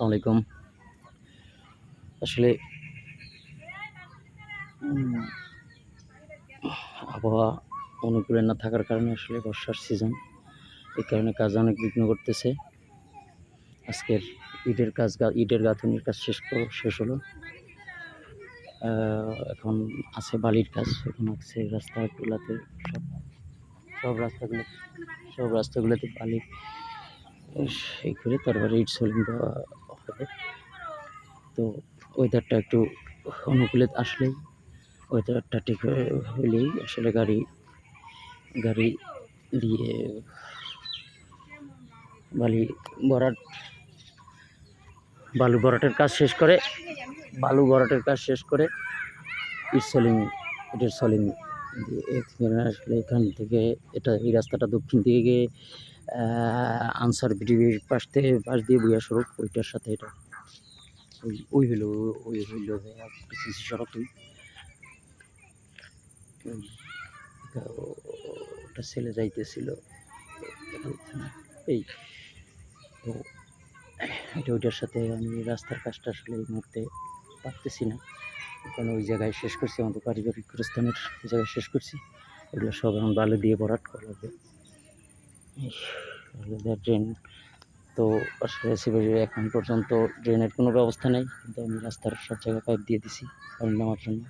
আসসালামু আলাইকুম। আসলে উম আবহাওয়া অনুকূলে না থাকার কারণে আসলে বর্ষার সিজন। এই কারণে কাজ অনেক বিঘ্ন ঘটতেছে। আজকের ইটের গাঁথুনির কাজ শেষ হলো। এখন আছে বালির কাজ। এখন আছে রাস্তাগুলাতে সব সব রাস্তাগুলো সব রাস্তাগুলোতে বালি এই করে তারপরে ইট সলিং দেওয়া হবে। তো ওয়েদারটা একটু অনুকূলে আসলেই ওয়েদারটা ঠিক হলেই আসলে গাড়ি দিয়ে বালি ভরাট বালু ভরাটের কাজ শেষ করে ইটের সলিং দিয়ে আসলে এখান থেকে এই রাস্তাটা দক্ষিণ দিকে গিয়ে আনসার বিটিভির পাশ দিয়ে বুয়া সড়ক ওইটার সাথে এটা ওই হইল সিসি সড়ক ওটা ছেলে যাইতেছিল এই তো ওইটার সাথে আমি রাস্তার কাজটা আসলে এই মুহূর্তে পারতেছি না, কারণ ওই জায়গায় শেষ করছি, আমাদের পারিবারিক গোরস্থানের ওই জায়গায় শেষ করছি। এগুলো সব এখন বালু দিয়ে ভরাট করা হবে। ড্রেন তো আসলে এখন পর্যন্ত ড্রেনের কোনো ব্যবস্থা নেই, কিন্তু আমি রাস্তার সব জায়গায় পাইপ দিয়ে দিছি পানি নেওয়ার জন্য।